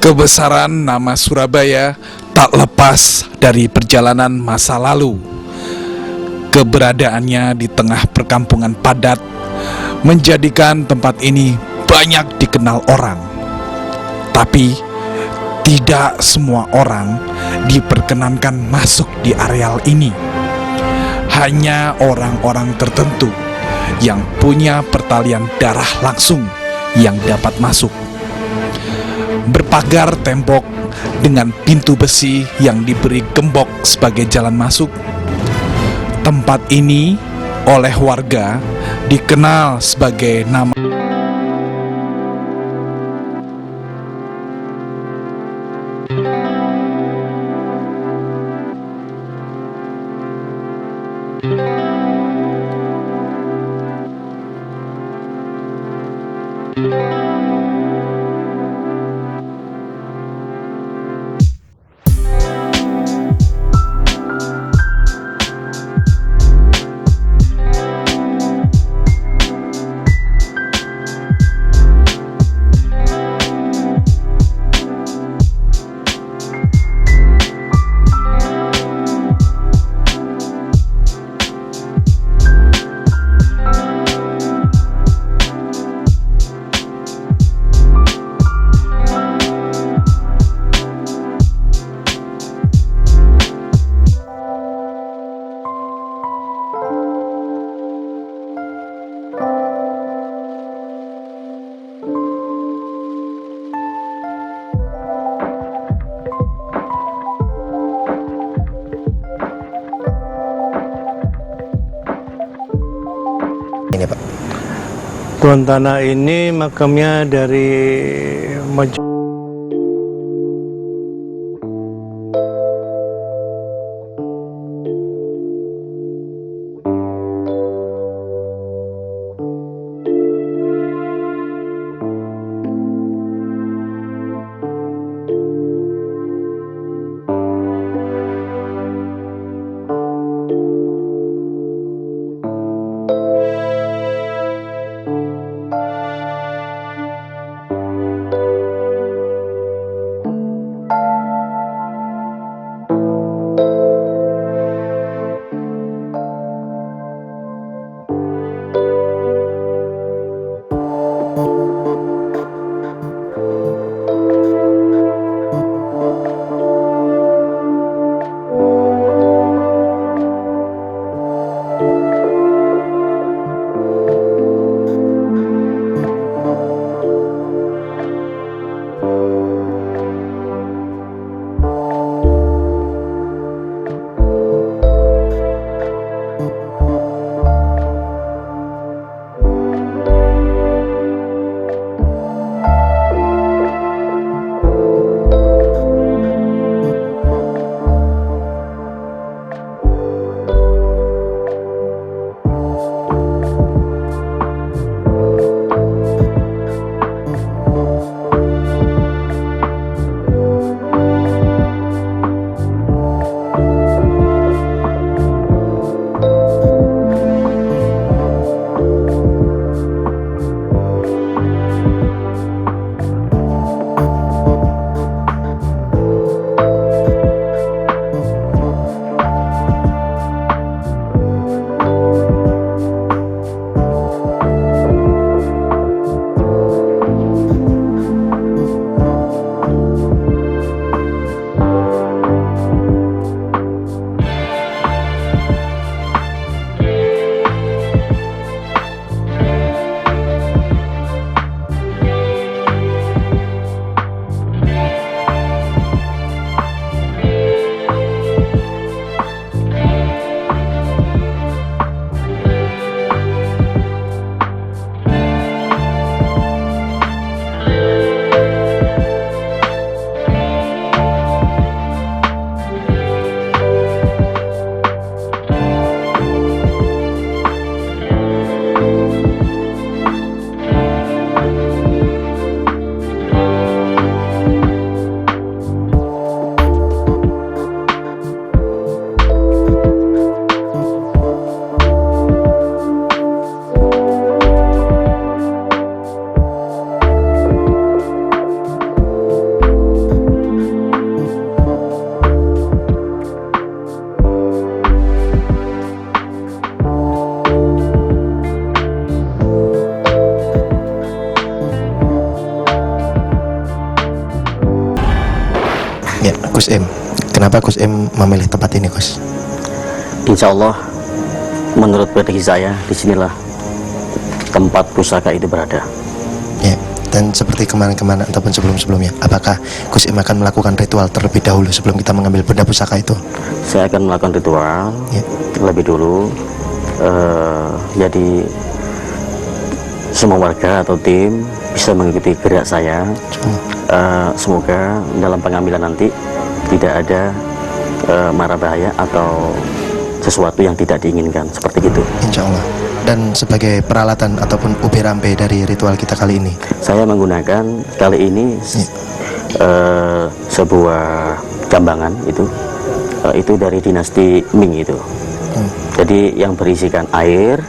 Kebesaran nama Surabaya tak lepas dari perjalanan masa lalu. Keberadaannya di tengah perkampungan padat menjadikan tempat ini banyak dikenal orang. Tapi tidak semua orang diperkenankan masuk di areal ini. Hanya orang-orang tertentu yang punya pertalian darah langsung yang dapat masuk. Berpagar tembok dengan pintu besi yang diberi gembok sebagai jalan masuk. Tempat ini oleh warga dikenal sebagai nama ini, Pak. Tuan Tanah ini makamnya dari Ya, Gus Im. Kenapa Gus Im memilih tempat ini, Gus? Insya Allah, menurut prediksi saya, disinilah tempat pusaka itu berada. Ya, dan seperti kemarin-kemarin ataupun sebelum-sebelumnya, apakah Gus Im akan melakukan ritual terlebih dahulu sebelum kita mengambil benda pusaka itu? Saya akan melakukan ritual Ya. terlebih dulu. Jadi semua warga atau tim bisa mengikuti gerak saya. Semoga dalam pengambilan nanti tidak ada mara bahaya atau sesuatu yang tidak diinginkan, seperti itu. Insya Allah. Dan sebagai peralatan ataupun ubi rampe dari ritual kita kali ini, Saya menggunakan kali ini sebuah jambangan itu dari dinasti Ming itu. Jadi yang berisikan air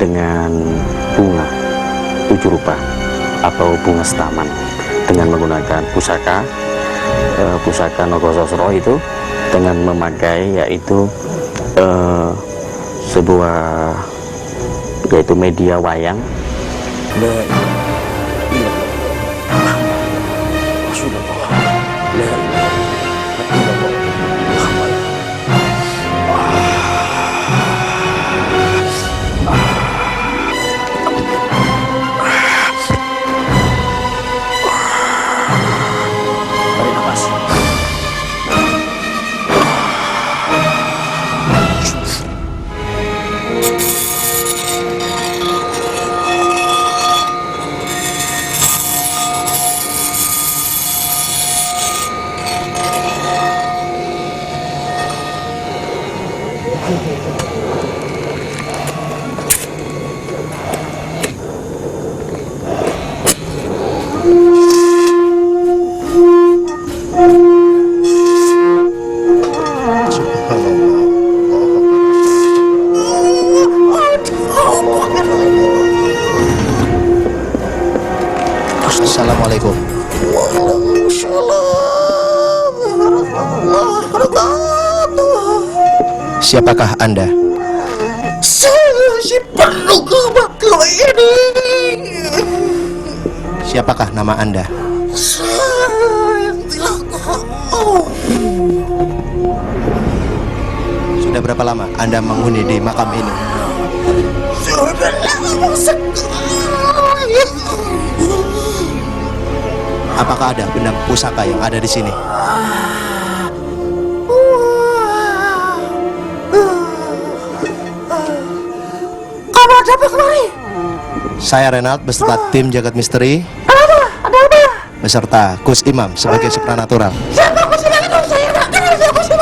dengan bunga 7 rupa atau bunga setaman, dengan menggunakan pusaka Nogososro itu, dengan memakai yaitu sebuah yaitu media wayang. Tarik nafas. Assalamualaikum. Siapakah Anda? Saya si penunggu batu ini. Siapakah nama Anda? Saya yang tidak tahu. Sudah berapa lama Anda menghuni di makam ini? Sudah lama sekali. Apakah ada benda pusaka yang ada di sini? Kamu ada apa kemari? Saya Renald beserta tim Jagat Misteri Ada apa? beserta Gus Imam sebagai supranatural. Siapa aku sih itu? Saya tak kenal siapa sih.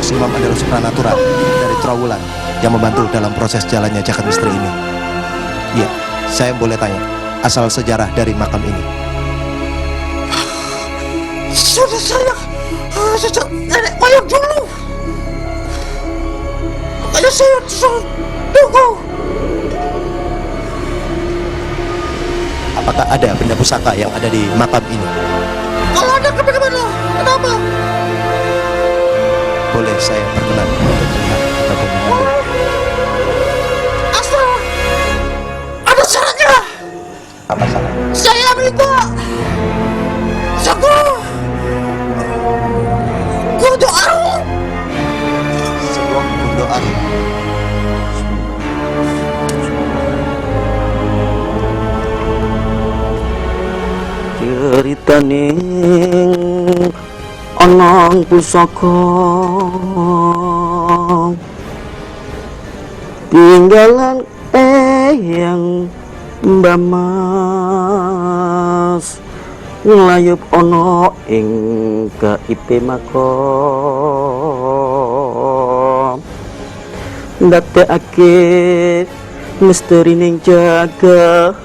Gus Imam adalah supranatural dari Trawulan yang membantu dalam proses jalannya Jagat Misteri ini. Iya, saya boleh tanya asal sejarah dari makam ini? Sudah saya sejak nenek moyang dulu. Makanya saya disuruh tunggu. Apakah ada benda pusaka yang ada di makam ini? Kalau ada kemana-mana, kenapa? Boleh saya perkenan untuk melihat ataupun mengambil? Asal ada syaratnya. Apa salah? Saya minta sebuah kudu aru. Sebuah gundoan. Cerita ning anang pusaka tinggalan yang Mbak Mas nglayup ana ing kaipe makom ndadekake misteri ning jagat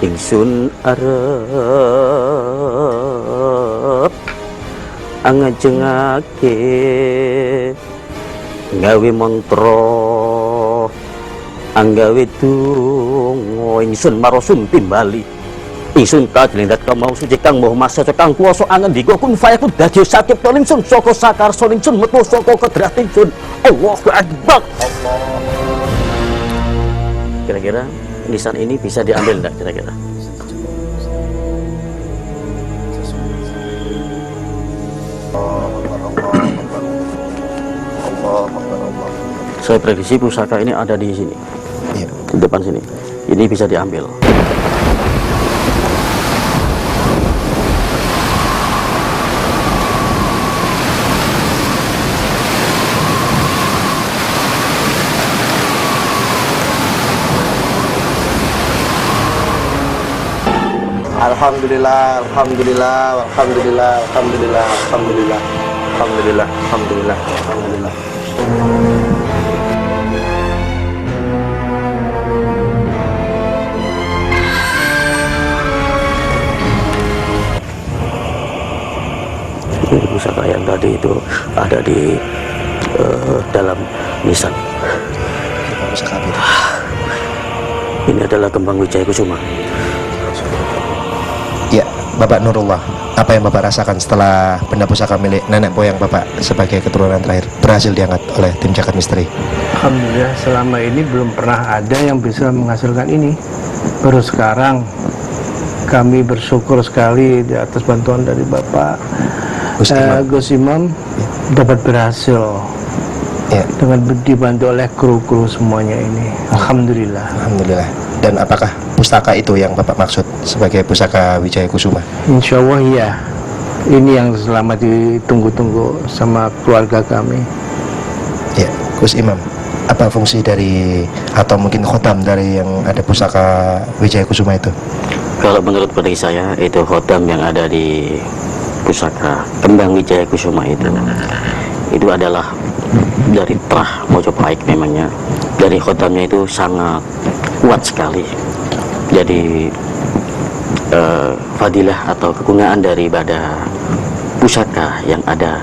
ingsun arep angajengake gawe mantra anggawe donga ingsun marosun timbali ingsun kajelendat kamau suci kang moh masa kang kuwasa angandika kun fayakun dadi sakit ingsun saka sakarsa ingsun metu saka kedrat ingsun Allahu akbar. Kira-kira lisan ini bisa diambil enggak kira-kira? Saya prediksi pusaka ini ada di sini, Iya. di depan sini. Ini bisa diambil. Alhamdulillah, alhamdulillah, alhamdulillah, alhamdulillah, alhamdulillah, alhamdulillah, alhamdulillah, alhamdulillah. Ini pusaka yang tadi itu ada di dalam nisan. Kita bisa kapit. Ini adalah kembang Wijaya Kusuma. Ya, Bapak Nurullah, apa yang Bapak rasakan setelah benda pusaka milik nenek moyang Bapak sebagai keturunan terakhir berhasil diangkat oleh tim Jagat Misteri? Alhamdulillah selama ini belum pernah ada yang bisa menghasilkan ini. Baru sekarang kami bersyukur sekali di atas bantuan dari Bapak Gus Imam dapat berhasil Ya, dengan dibantu oleh kru-kru semuanya ini. Alhamdulillah. alhamdulillah. Dan apakah pustaka itu yang Bapak maksud sebagai pusaka Wijaya Kusuma? Insya Allah ya. Ini yang selama ditunggu-tunggu sama keluarga kami. Ya, Gus Imam, apa fungsi dari atau mungkin khotam dari yang ada pusaka Wijaya Kusuma itu? Kalau menurut prediksi saya, itu khotam yang ada di pusaka kembang Wijaya Kusuma itu adalah dari Trah Mojopahit. Memangnya dari khotamnya itu sangat kuat sekali. Jadi fadilah atau kegunaan daripada pusaka yang ada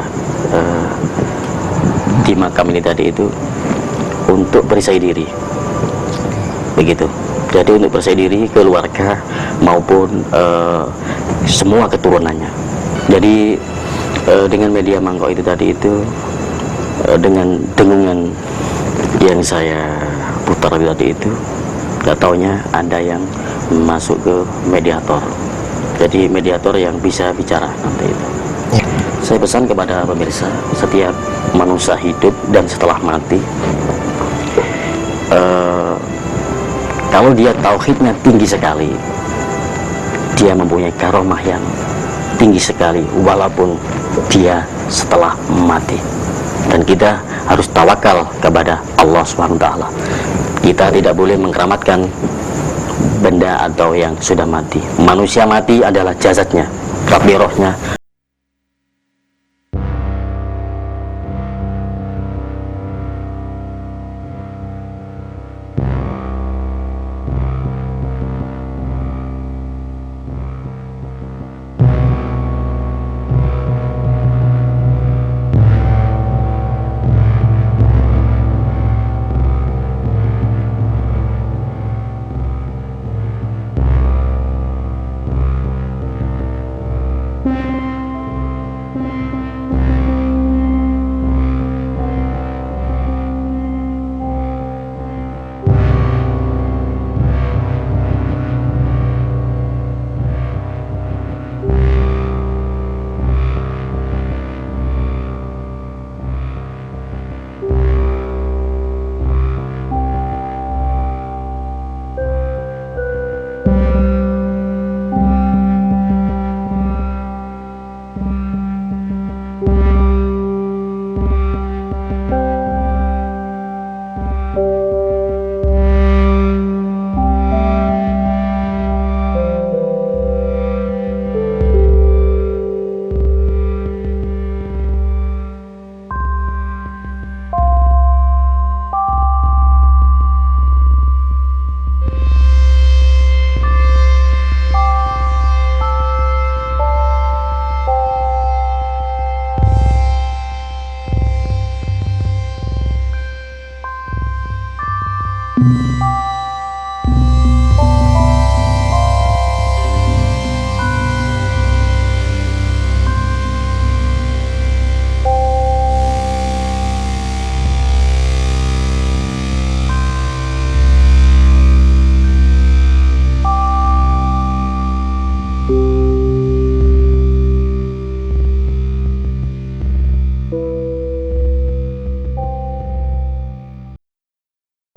di makam ini tadi itu untuk perisai diri, begitu. Jadi untuk perisai diri keluarga maupun semua keturunannya. Jadi dengan media mangkok itu tadi itu dengan dengungan yang saya putar tadi itu, gak taunya ada yang masuk ke mediator. Jadi mediator yang bisa bicara nanti itu. Saya pesan kepada pemirsa, setiap manusia hidup dan setelah mati, kalau dia tauhidnya tinggi sekali, dia mempunyai karomah yang tinggi sekali walaupun dia setelah mati. Dan kita harus tawakal kepada Allah SWT. Kita tidak boleh mengkeramatkan benda atau yang sudah mati. Manusia mati adalah jasadnya, tapi rohnya Thank you.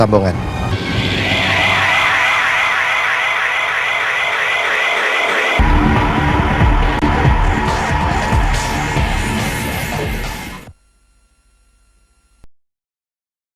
Tambongan.